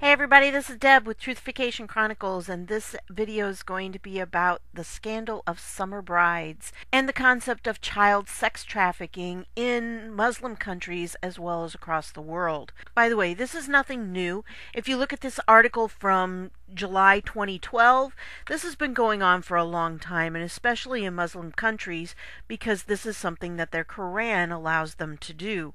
Hey everybody, this is Deb with Truthification Chronicles, and this video is going to be about the scandal of summer brides and the concept of child sex trafficking in Muslim countries as well as across the world. By the way, this is nothing new. If you look at this article from July 2012, this has been going on for a long time, and especially in Muslim countries because this is something that their Quran allows them to do.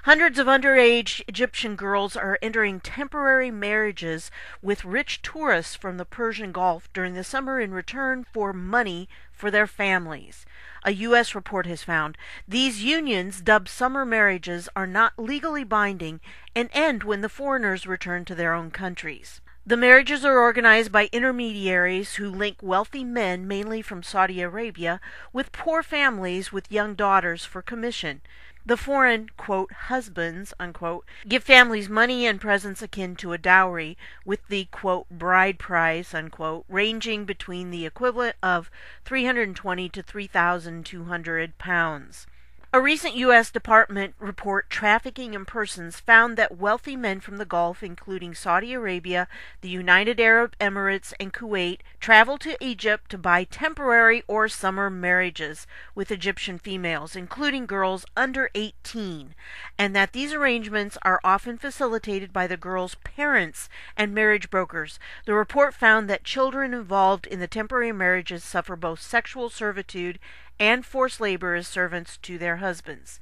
Hundreds of underage Egyptian girls are entering temporary marriages with rich tourists from the Persian Gulf during the summer in return for money for their families. A U.S. report has found these unions, dubbed summer marriages, are not legally binding and end when the foreigners return to their own countries. The marriages are organized by intermediaries who link wealthy men, mainly from Saudi Arabia, with poor families with young daughters for commission. The foreign, quote, husbands, unquote, give families money and presents akin to a dowry, with the, quote, bride price, unquote, ranging between the equivalent of 320 to 3,200 pounds. A recent U.S. Department report, Trafficking in Persons, found that wealthy men from the Gulf, including Saudi Arabia, the United Arab Emirates, and Kuwait, travel to Egypt to buy temporary or summer marriages with Egyptian females, including girls under 18, and that these arrangements are often facilitated by the girls' parents and marriage brokers. The report found that children involved in the temporary marriages suffer both sexual servitude and forced labor as servants to their husbands.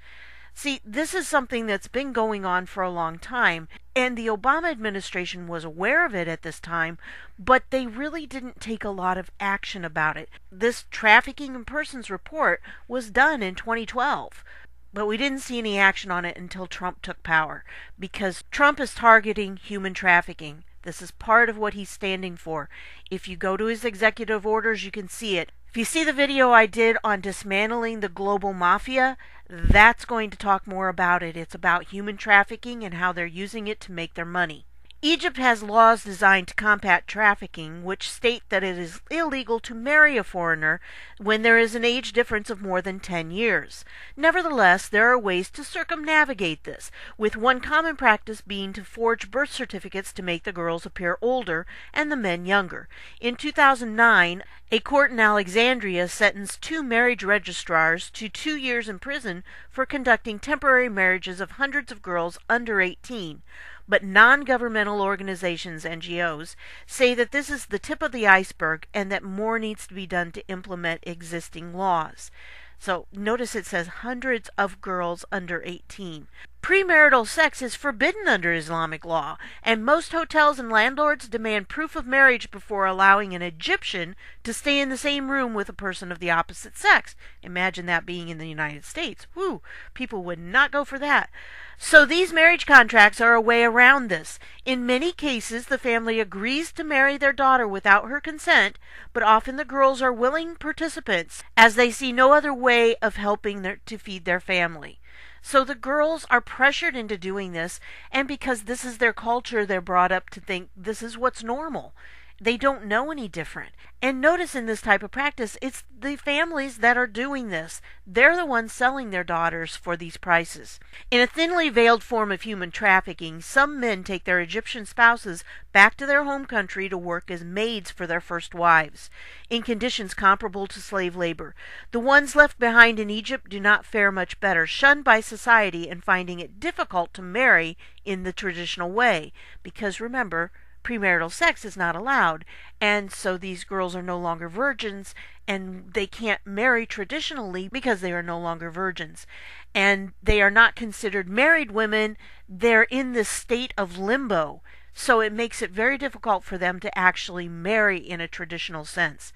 See, this is something that's been going on for a long time, and the Obama administration was aware of it at this time, but they really didn't take a lot of action about it. This Trafficking in Persons report was done in 2012. But we didn't see any action on it until Trump took power, because Trump is targeting human trafficking. This is part of what he's standing for. If you go to his executive orders, you can see it. If you see the video I did on dismantling the global mafia, that's going to talk more about it. It's about human trafficking and how they're using it to make their money. Egypt has laws designed to combat trafficking, which state that it is illegal to marry a foreigner when there is an age difference of more than 10 years. Nevertheless, there are ways to circumnavigate this, with one common practice being to forge birth certificates to make the girls appear older and the men younger. In 2009, a court in Alexandria sentenced 2 marriage registrars to 2 years in prison for conducting temporary marriages of hundreds of girls under 18. But non-governmental organizations, NGOs, say that this is the tip of the iceberg and that more needs to be done to implement existing laws. So notice it says hundreds of girls under 18. Premarital sex is forbidden under Islamic law, and most hotels and landlords demand proof of marriage before allowing an Egyptian to stay in the same room with a person of the opposite sex. Imagine that being in the United States. Whew, people would not go for that. So these marriage contracts are a way around this. In many cases, the family agrees to marry their daughter without her consent, but often the girls are willing participants as they see no other way of helping to feed their family. So the girls are pressured into doing this, and because this is their culture, they're brought up to think this is what's normal. They don't know any different. And notice in this type of practice, it's the families that are doing this. They're the ones selling their daughters for these prices. In a thinly veiled form of human trafficking, some men take their Egyptian spouses back to their home country to work as maids for their first wives, in conditions comparable to slave labor. The ones left behind in Egypt do not fare much better, shunned by society and finding it difficult to marry in the traditional way, because remember, premarital sex is not allowed, and so these girls are no longer virgins, and they can't marry traditionally because they are no longer virgins. And they are not considered married women. They're in this state of limbo, so it makes it very difficult for them to actually marry in a traditional sense,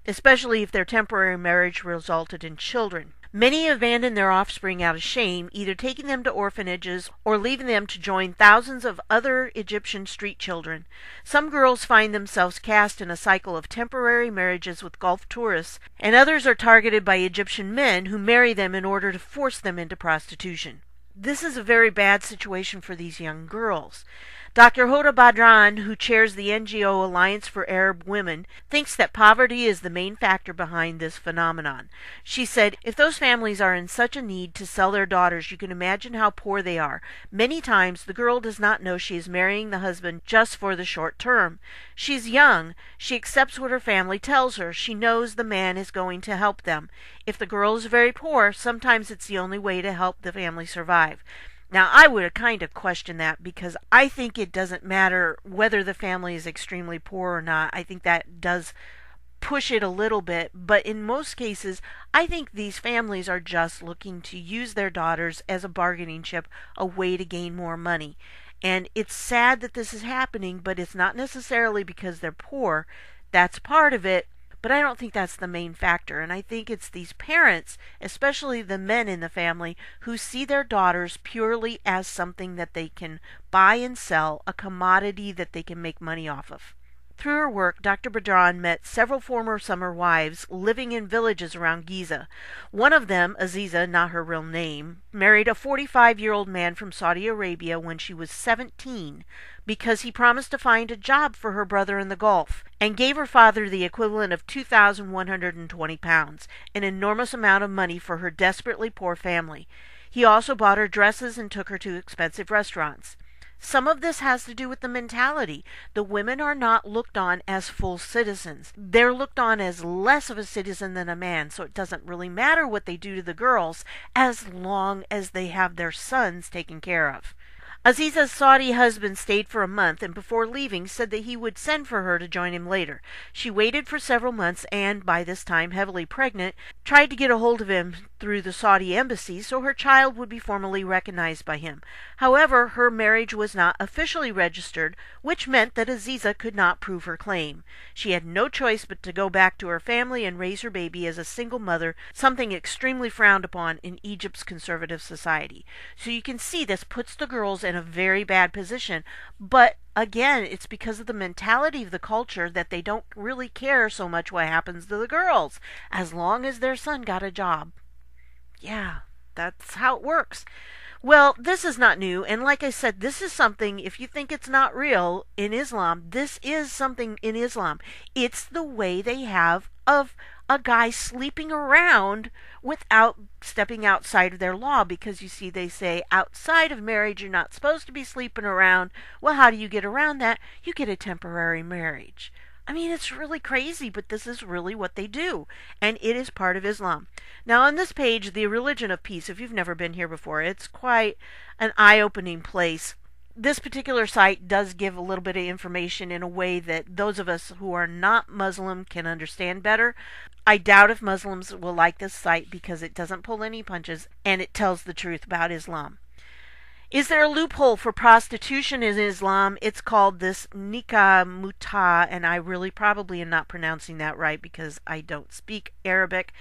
especially if their temporary marriage resulted in children. Many abandon their offspring out of shame, either taking them to orphanages or leaving them to join thousands of other Egyptian street children. Some girls find themselves cast in a cycle of temporary marriages with Gulf tourists, and others are targeted by Egyptian men who marry them in order to force them into prostitution. This is a very bad situation for these young girls. Dr. Hoda Badran, who chairs the NGO Alliance for Arab Women, thinks that poverty is the main factor behind this phenomenon. She said, if those families are in such a need to sell their daughters, you can imagine how poor they are. Many times the girl does not know she is marrying the husband just for the short term. She's young. She accepts what her family tells her. She knows the man is going to help them. If the girl is very poor, sometimes it's the only way to help the family survive. Now, I would kind of question that, because I think it doesn't matter whether the family is extremely poor or not. I think that does push it a little bit, but in most cases, I think these families are just looking to use their daughters as a bargaining chip, a way to gain more money. And it's sad that this is happening, but it's not necessarily because they're poor. That's part of it. But I don't think that's the main factor, and I think it's these parents, especially the men in the family, who see their daughters purely as something that they can buy and sell, a commodity that they can make money off of. Through her work, Dr. Badran met several former summer wives living in villages around Giza. One of them, Aziza, not her real name, married a 45-year-old man from Saudi Arabia when she was 17 because he promised to find a job for her brother in the Gulf, and gave her father the equivalent of 2,120 pounds, an enormous amount of money for her desperately poor family. He also bought her dresses and took her to expensive restaurants. Some of this has to do with the mentality. The women are not looked on as full citizens. They're looked on as less of a citizen than a man, so it doesn't really matter what they do to the girls as long as they have their sons taken care of. Aziza's Saudi husband stayed for a month, and before leaving said that he would send for her to join him later. She waited for several months and, by this time heavily pregnant, tried to get a hold of him through the Saudi embassy so her child would be formally recognized by him. However, her marriage was not officially registered, which meant that Aziza could not prove her claim. She had no choice but to go back to her family and raise her baby as a single mother, something extremely frowned upon in Egypt's conservative society. So you can see this puts the girls in a very bad position, but again, it's because of the mentality of the culture that they don't really care so much what happens to the girls, as long as their son got a job. Yeah, that's how it works. Well, this is not new, and like I said, this is something, if you think it's not real in Islam, this is something in Islam. It's the way they have of a guy sleeping around without stepping outside of their law, because you see, they say outside of marriage you're not supposed to be sleeping around. Well, how do you get around that? You get a temporary marriage. I mean, it's really crazy, but this is really what they do, and it is part of Islam. Now, on this page, The Religion of Peace, if you've never been here before, it's quite an eye-opening place. This particular site does give a little bit of information in a way that those of us who are not Muslim can understand better. I doubt if Muslims will like this site because it doesn't pull any punches, and it tells the truth about Islam. Is there a loophole for prostitution in Islam? It's called this nikah muta, and I really probably am not pronouncing that right because I don't speak Arabic.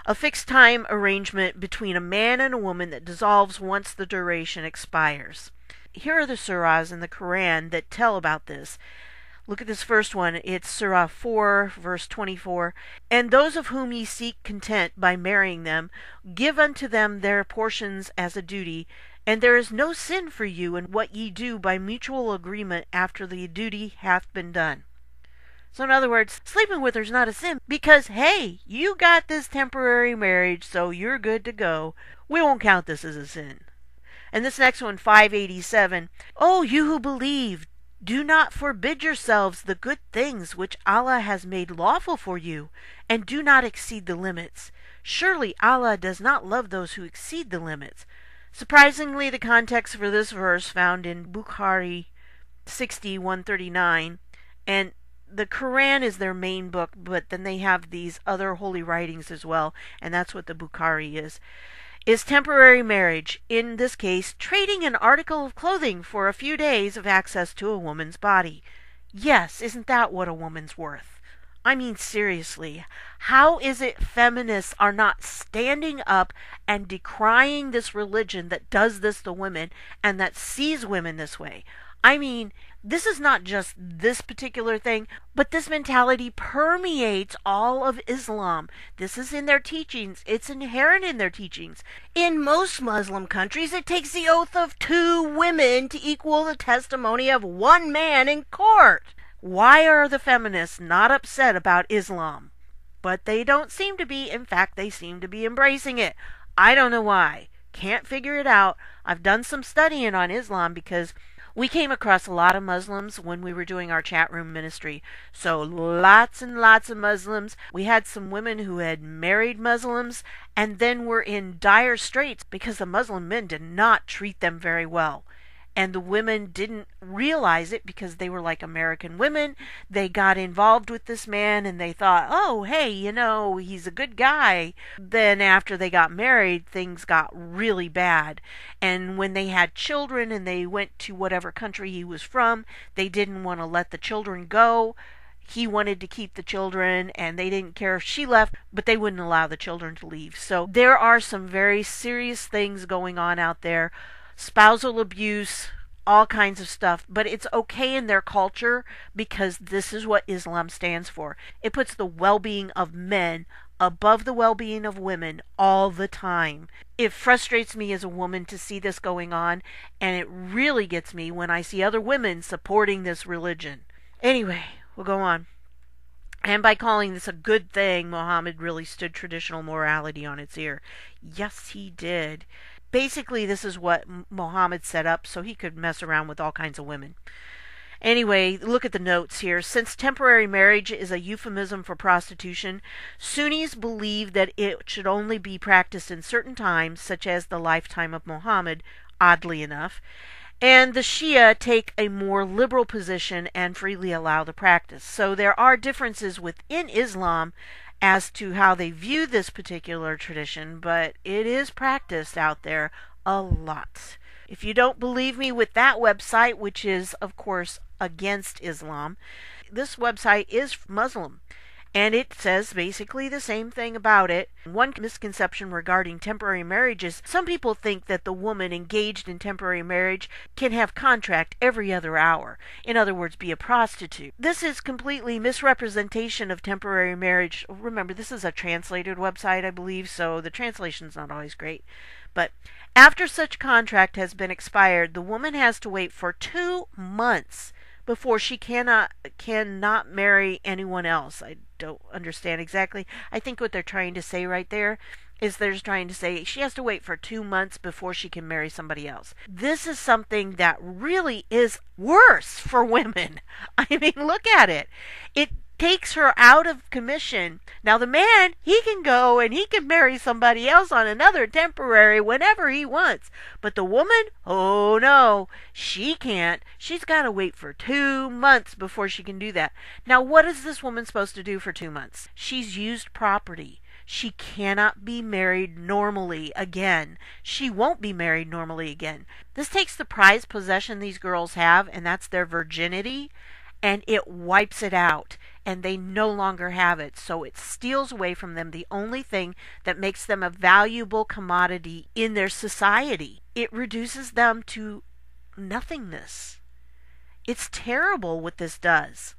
A fixed time arrangement between a man and a woman that dissolves once the duration expires. Here are the surahs in the Quran that tell about this. Look at this first one. It's Surah 4, verse 24. And those of whom ye seek content by marrying them, give unto them their portions as a duty, and there is no sin for you in what ye do by mutual agreement after the duty hath been done. So in other words, sleeping with her is not a sin because, hey, you got this temporary marriage, so you're good to go. We won't count this as a sin. And this next one, 587. O you who believe, do not forbid yourselves the good things which Allah has made lawful for you, and do not exceed the limits. Surely Allah does not love those who exceed the limits. Surprisingly, the context for this verse found in Bukhari 60:139, and the Quran is their main book, but then they have these other holy writings as well, and that's what the Bukhari is temporary marriage, in this case, trading an article of clothing for a few days of access to a woman's body. Yes, isn't that what a woman's worth? I mean, seriously, how is it feminists are not standing up and decrying this religion that does this to women and that sees women this way? I mean, this is not just this particular thing, but this mentality permeates all of Islam. This is in their teachings. It's inherent in their teachings. In most Muslim countries, it takes the oath of 2 women to equal the testimony of 1 man in court. Why are the feminists not upset about Islam? But they don't seem to be. In fact, they seem to be embracing it. I don't know why. Can't figure it out. I've done some studying on Islam because we came across a lot of Muslims when we were doing our chat room ministry. So lots and lots of Muslims. We had some women who had married Muslims and then were in dire straits because the Muslim men did not treat them very well. And the women didn't realize it because they were like American women. They got involved with this man and they thought, oh, hey, he's a good guy. Then after they got married, things got really bad. And when they had children and they went to whatever country he was from, they didn't want to let the children go. He wanted to keep the children and they didn't care if she left, but they wouldn't allow the children to leave. So there are some very serious things going on out there. Spousal abuse, all kinds of stuff, but it's okay in their culture because this is what Islam stands for. It puts the well-being of men above the well-being of women all the time. It frustrates me as a woman to see this going on, and it really gets me when I see other women supporting this religion. Anyway, we'll go on. And by calling this a good thing, Mohammed really stood traditional morality on its ear. Yes, he did. Basically, this is what Mohammed set up so he could mess around with all kinds of women. Anyway, look at the notes here. Since temporary marriage is a euphemism for prostitution, Sunnis believe that it should only be practiced in certain times, such as the lifetime of Mohammed, oddly enough. And the Shia take a more liberal position and freely allow the practice. So there are differences within Islam as to how they view this particular tradition, but it is practiced out there a lot. If you don't believe me with that website, which is, of course, against Islam, this website is Muslim, and it says basically the same thing about it. One misconception regarding temporary marriage is some people think that the woman engaged in temporary marriage can have contract every other hour. In other words, be a prostitute. This is completely misrepresentation of temporary marriage. Remember, this is a translated website, I believe, so the translation's not always great. But after such contract has been expired, the woman has to wait for 2 months before she cannot marry anyone else. I don't understand exactly. I think what they're trying to say right there is they're trying to say she has to wait for 2 months before she can marry somebody else. This is something that really is worse for women. I mean, look at it. It takes her out of commission. Now the man, he can go and he can marry somebody else on another temporary whenever he wants. But the woman, oh no, she can't. She's got to wait for 2 months before she can do that. Now what is this woman supposed to do for 2 months? She's used property. She cannot be married normally again. She won't be married normally again. This takes the prized possession these girls have, and that's their virginity, and it wipes it out, and they no longer have it. So it steals away from them the only thing that makes them a valuable commodity in their society. It reduces them to nothingness. It's terrible what this does.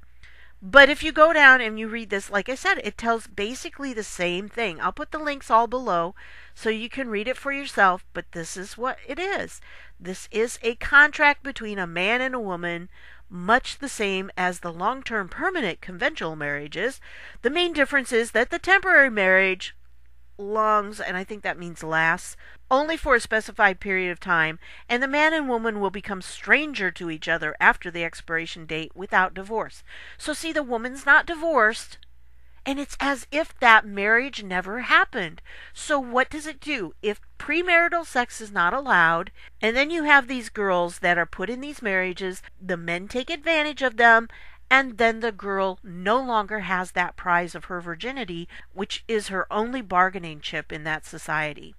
But if you go down and you read this, like I said, it tells basically the same thing. I'll put the links all below so you can read it for yourself, but this is what it is. This is a contract between a man and a woman, much the same as the long-term permanent conventional marriages. The main difference is that the temporary marriage longs, and I think that means lasts, only for a specified period of time, and the man and woman will become stranger to each other after the expiration date without divorce. So see, the woman's not divorced, and it's as if that marriage never happened. So what does it do? If premarital sex is not allowed, and then you have these girls that are put in these marriages, the men take advantage of them, and then the girl no longer has that prize of her virginity, which is her only bargaining chip in that society.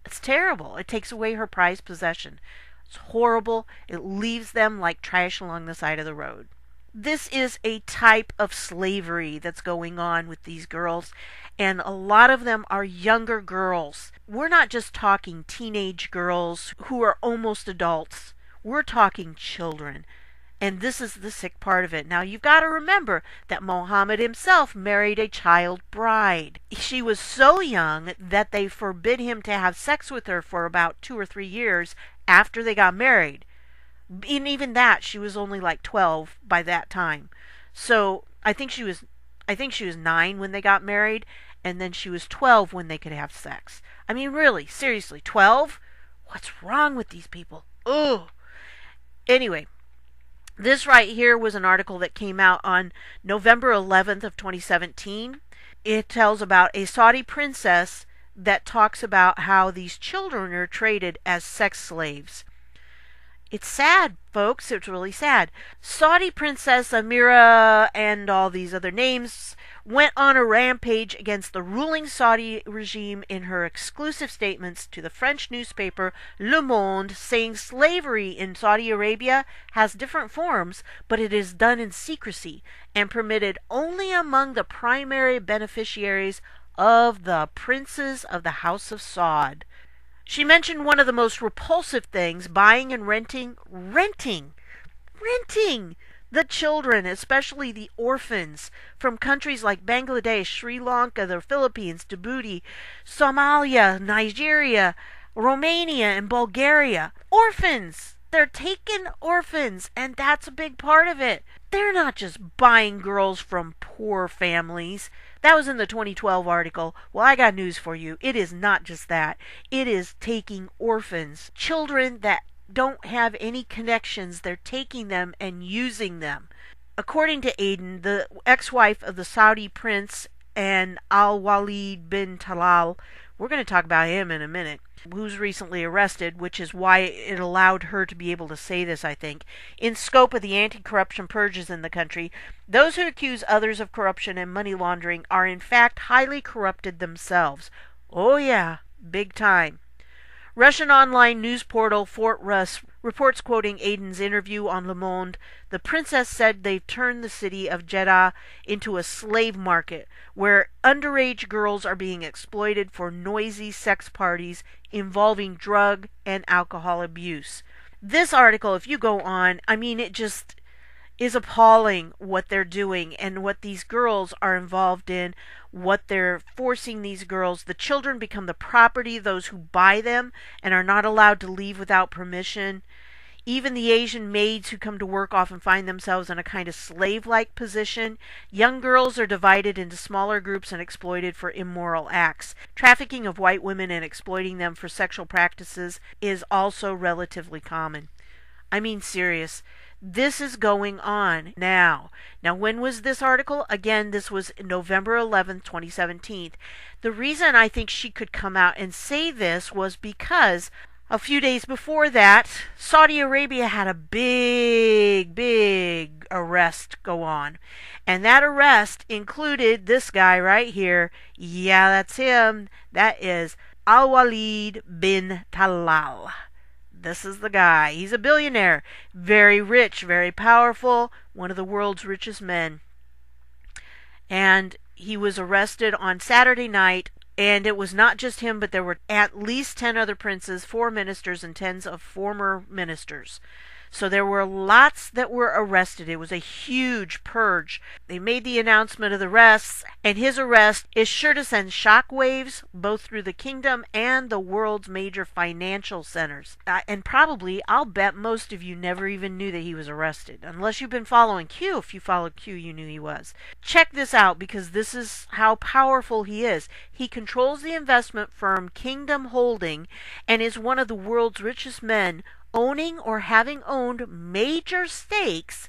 It's terrible. It takes away her prized possession. It's horrible. It leaves them like trash along the side of the road. This is a type of slavery that's going on with these girls, and a lot of them are younger girls. We're not just talking teenage girls who are almost adults. We're talking children. And this is the sick part of it. Now, you've got to remember that Mohammed himself married a child bride. She was so young that they forbid him to have sex with her for about 2 or 3 years after they got married. And even that, she was only like 12 by that time. So I think she was 9 when they got married, and then she was 12 when they could have sex. I mean, really, seriously, 12? What's wrong with these people? Ugh. Anyway, this right here was an article that came out on November 11th of 2017. It tells about a Saudi princess that talks about how these children are traded as sex slaves. It's sad, folks. It's really sad. Saudi Princess Amira and all these other names went on a rampage against the ruling Saudi regime in her exclusive statements to the French newspaper Le Monde, saying slavery in Saudi Arabia has different forms, but it is done in secrecy and permitted only among the primary beneficiaries of the princes of the House of Saud. She mentioned one of the most repulsive things, buying and renting the children, especially the orphans, from countries like Bangladesh, Sri Lanka, the Philippines, Djibouti, Somalia, Nigeria, Romania, and Bulgaria. Orphans! They're taking orphans, and that's a big part of it. They're not just buying girls from poor families. That was in the 2012 article. Well, I got news for you. It is not just that. It is taking orphans, children that don't have any connections. They're taking them and using them. According to Aden, the ex-wife of the Saudi prince and Alwaleed bin Talal, we're going to talk about him in a minute, who's recently arrested, which is why it allowed her to be able to say this, I think. In scope of the anti-corruption purges in the country, those who accuse others of corruption and money laundering are in fact highly corrupted themselves. Oh yeah, big time. Russian online news portal Fort Rus reports, quoting Aden's interview on Le Monde, the princess said they've turned the city of Jeddah into a slave market where underage girls are being exploited for noisy sex parties involving drug and alcohol abuse. This article, if you go on, I mean, it just is appalling what they're doing and what these girls are involved in, what they're forcing these girls. The children become the property of those who buy them and are not allowed to leave without permission. Even the Asian maids who come to work often find themselves in a kind of slave-like position. Young girls are divided into smaller groups and exploited for immoral acts. Trafficking of white women and exploiting them for sexual practices is also relatively common. I mean, serious. This is going on now. Now, when was this article? Again, this was November 11th, 2017. The reason I think she could come out and say this was because a few days before that, Saudi Arabia had a big arrest go on. And that arrest included this guy right here. Yeah, that's him. That is Alwaleed bin Talal. This is the guy. He's a billionaire. Very rich, very powerful, one of the world's richest men. And he was arrested on Saturday night, and it was not just him, but there were at least 10 other princes, 4 ministers, and tens of former ministers. So there were lots that were arrested. It was a huge purge. They made the announcement of the arrests, and his arrest is sure to send shockwaves both through the kingdom and the world's major financial centers. And probably, I'll bet most of you never even knew that he was arrested. Unless you've been following Q. If you followed Q, you knew he was. Check this out, because this is how powerful he is. He controls the investment firm Kingdom Holding and is one of the world's richest men, owning or having owned major stakes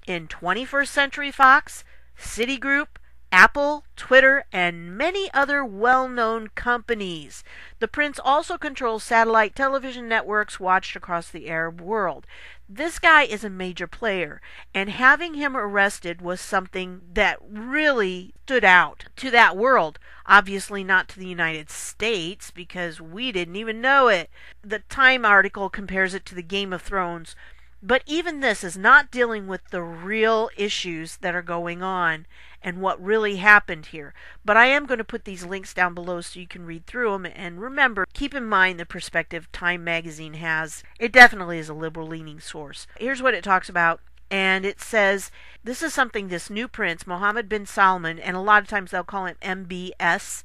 in 21st Century Fox, Citigroup, Apple, Twitter, and many other well-known companies. The prince also controls satellite television networks watched across the Arab world. This guy is a major player, and having him arrested was something that really stood out to that world. Obviously not to the United States, because we didn't even know it. The Time article compares it to the Game of Thrones. But even this is not dealing with the real issues that are going on and what really happened here. But I am going to put these links down below so you can read through them. And remember, keep in mind the perspective Time magazine has. It definitely is a liberal-leaning source. Here's what it talks about And it says, this is something this new prince, Mohammed bin Salman, and a lot of times they'll call him MBS,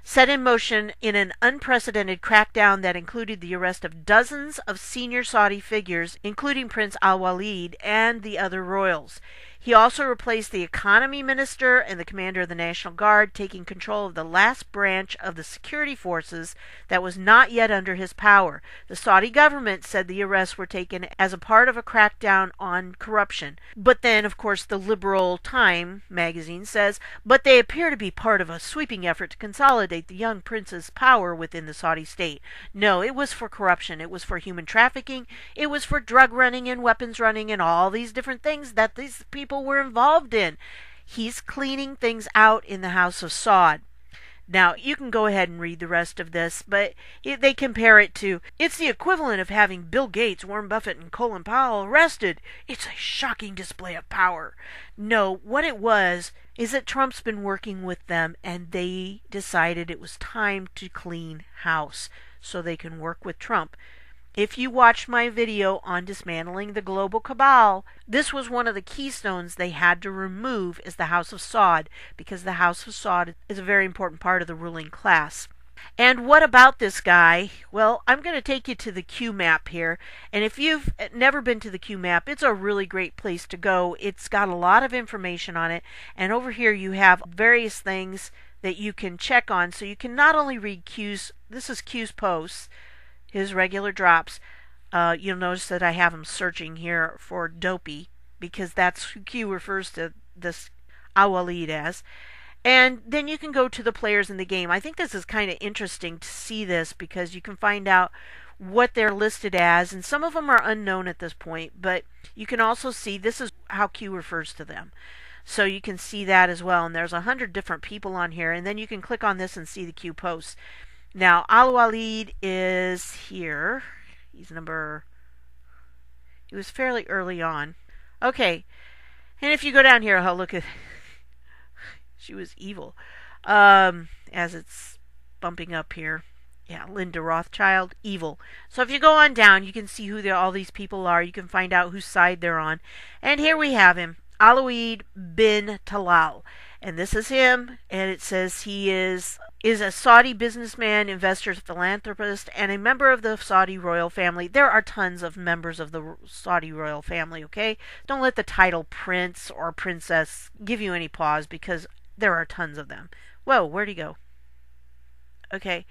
set in motion in an unprecedented crackdown that included the arrest of dozens of senior Saudi figures, including Prince Alwaleed and the other royals. He also replaced the economy minister and the commander of the National Guard, taking control of the last branch of the security forces that was not yet under his power. The Saudi government said the arrests were taken as a part of a crackdown on corruption. But then, of course, the liberal Time magazine says, but they appear to be part of a sweeping effort to consolidate the young prince's power within the Saudi state. No, it was for corruption. It was for human trafficking. It was for drug running and weapons running and all these different things that these people were involved in. He's cleaning things out in the House of Saud. Now, you can go ahead and read the rest of this, but they compare it to, it's the equivalent of having Bill Gates, Warren Buffett, and Colin Powell arrested. It's a shocking display of power. No, what it was is that Trump's been working with them, and they decided it was time to clean house so they can work with Trump. If you watched my video on dismantling the global cabal, this was one of the keystones they had to remove is the House of Saud, because the House of Saud is a very important part of the ruling class. And what about this guy? Well, I'm going to take you to the Q map here. And if you've never been to the Q map, it's a really great place to go. It's got a lot of information on it. And over here you have various things that you can check on. So you can not only read Q's, this is Q's posts, his regular drops. You'll notice that I have him searching here for Dopey, because that's who Q refers to this Alwaleed as. And then you can go to the players in the game. I think this is kind of interesting to see this, because you can find out what they're listed as, and some of them are unknown at this point, but you can also see this is how Q refers to them. So you can see that as well, and there's 100 different people on here, and then you can click on this and see the Q posts. Now, Alwaleed is here. He was fairly early on. Okay, and if you go down here, look at, she was evil, as it's bumping up here. Yeah, Linda Rothschild, evil. So if you go on down, you can see who all these people are. You can find out whose side they're on. And here we have him, Alwaleed bin Talal. And this is him, and it says he is a Saudi businessman, investor, philanthropist, and a member of the Saudi royal family. There are tons of members of the Saudi royal family, okay? Don't let the title prince or princess give you any pause, because there are tons of them. Whoa, where'd he go? Okay.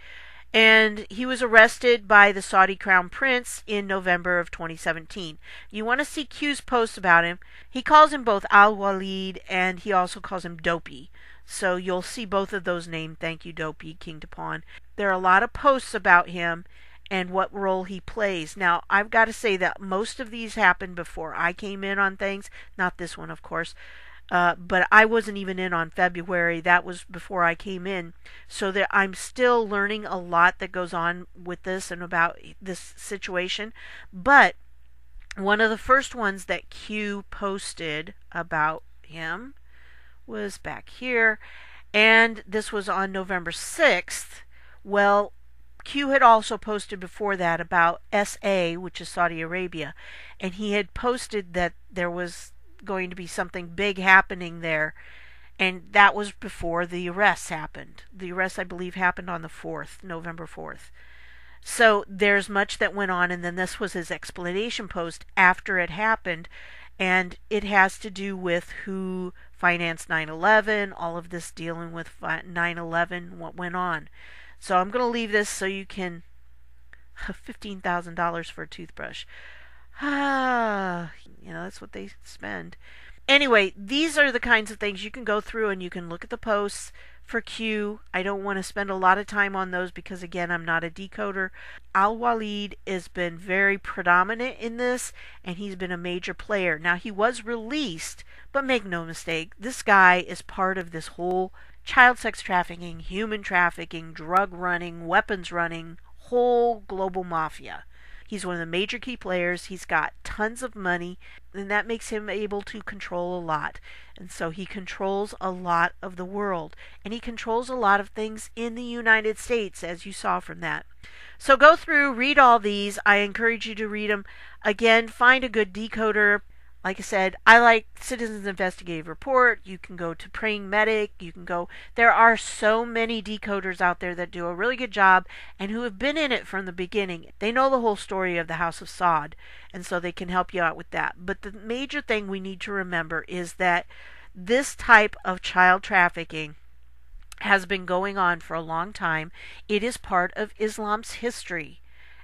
And he was arrested by the Saudi crown prince in November of 2017. You want to see Q's posts about him. He calls him both Alwaleed, and he also calls him Dopey. So you'll see both of those named. Thank you, Dopey, King to Pawn. There are a lot of posts about him and what role he plays. Now, I've got to say that most of these happened before I came in on things. Not this one, of course. But I wasn't even in on February. That was before I came in. So that I'm still learning a lot that goes on with this and about this situation. But one of the first ones that Q posted about him was back here. And this was on November 6th. Well, Q had also posted before that about SA, which is Saudi Arabia. And he had posted that there was going to be something big happening there, and that was before the arrests happened. The arrests, I believe, happened on the 4th, November 4th. So there's much that went on, and then this was his explanation post after it happened, and it has to do with who financed 9/11, all of this dealing with 9/11, what went on. So I'm going to leave this so you can $15,000 for a toothbrush. That's what they spend. Anyway, these are the kinds of things you can go through, and you can look at the posts for Q. I don't want to spend a lot of time on those because, again, I'm not a decoder. Alwaleed has been very predominant in this, and he's been a major player. Now, he was released, but make no mistake, this guy is part of this whole child sex trafficking, human trafficking, drug running, weapons running, whole global mafia. He's one of the major key players. He's got tons of money, and that makes him able to control a lot. And so he controls a lot of the world, and he controls a lot of things in the United States, as you saw from that. So go through, read all these. I encourage you to read them. Again, find a good decoder. Like I said, I like Citizens Investigative Report. You can go to Praying Medic. You can go. There are so many decoders out there that do a really good job and who have been in it from the beginning. They know the whole story of the House of Saud, and so they can help you out with that. But the major thing we need to remember is that this type of child trafficking has been going on for a long time. It is part of Islam's history.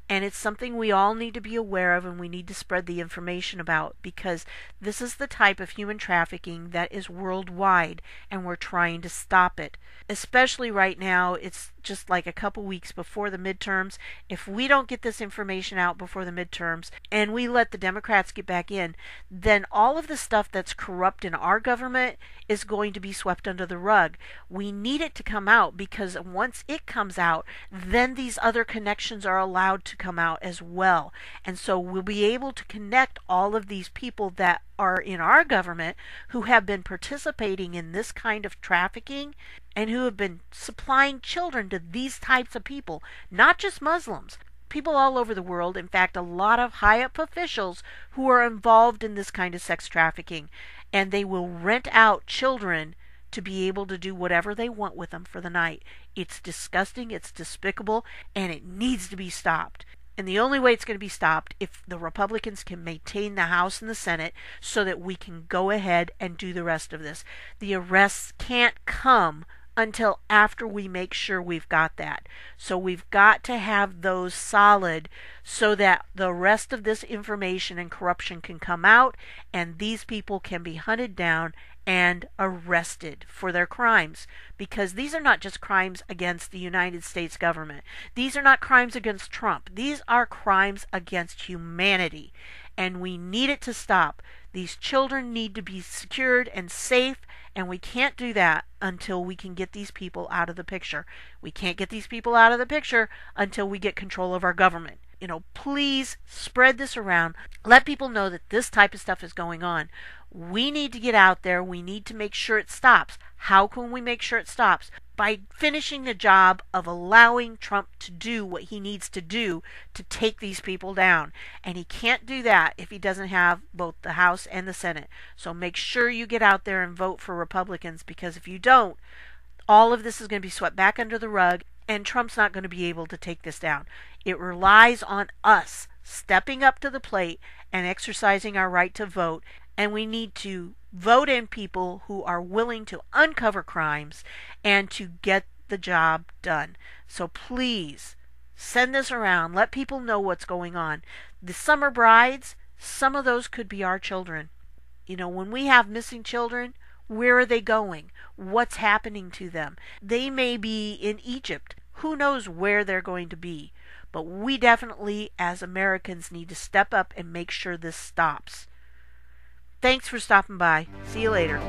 And it's something we all need to be aware of and we need to spread the information about, because this is the type of human trafficking that is worldwide and we're trying to stop it. Especially right now, it's just like a couple weeks before the midterms. If we don't get this information out before the midterms and we let the Democrats get back in, then all of the stuff that's corrupt in our government is going to be swept under the rug. We need it to come out, because once it comes out, then these other connections are allowed to come out as well. And so we'll be able to connect all of these people that are in our government who have been participating in this kind of trafficking and who have been supplying children to these types of people, not just Muslims, people all over the world. In fact, a lot of high-up officials who are involved in this kind of sex trafficking, and they will rent out children to be able to do whatever they want with them for the night. It's disgusting, it's despicable, and it needs to be stopped. And the only way it's going to be stopped if the Republicans can maintain the House and the Senate so that we can go ahead and do the rest of this. The arrests can't come until after we make sure we've got that. So we've got to have those solid so that the rest of this information and corruption can come out and these people can be hunted down and arrested for their crimes, because these are not just crimes against the United States government. These are not crimes against Trump. These are crimes against humanity, and we need it to stop. These children need to be secured and safe, and we can't do that until we can get these people out of the picture. We can't get these people out of the picture until we get control of our government. Please spread this around. Let people know that this type of stuff is going on. We need to get out there. We need to make sure it stops. How can we make sure it stops? By finishing the job of allowing Trump to do what he needs to do to take these people down. And he can't do that if he doesn't have both the House and the Senate. So make sure you get out there and vote for Republicans, because if you don't, all of this is going to be swept back under the rug, and Trump's not going to be able to take this down. It relies on us stepping up to the plate and exercising our right to vote, and we need to vote in people who are willing to uncover crimes and to get the job done. So please send this around. Let people know what's going on. The summer brides, some of those could be our children. When we have missing children, where are they going? What's happening to them? They may be in Egypt. Who knows where they're going to be? But we definitely, as Americans, need to step up and make sure this stops. Thanks for stopping by. See you later.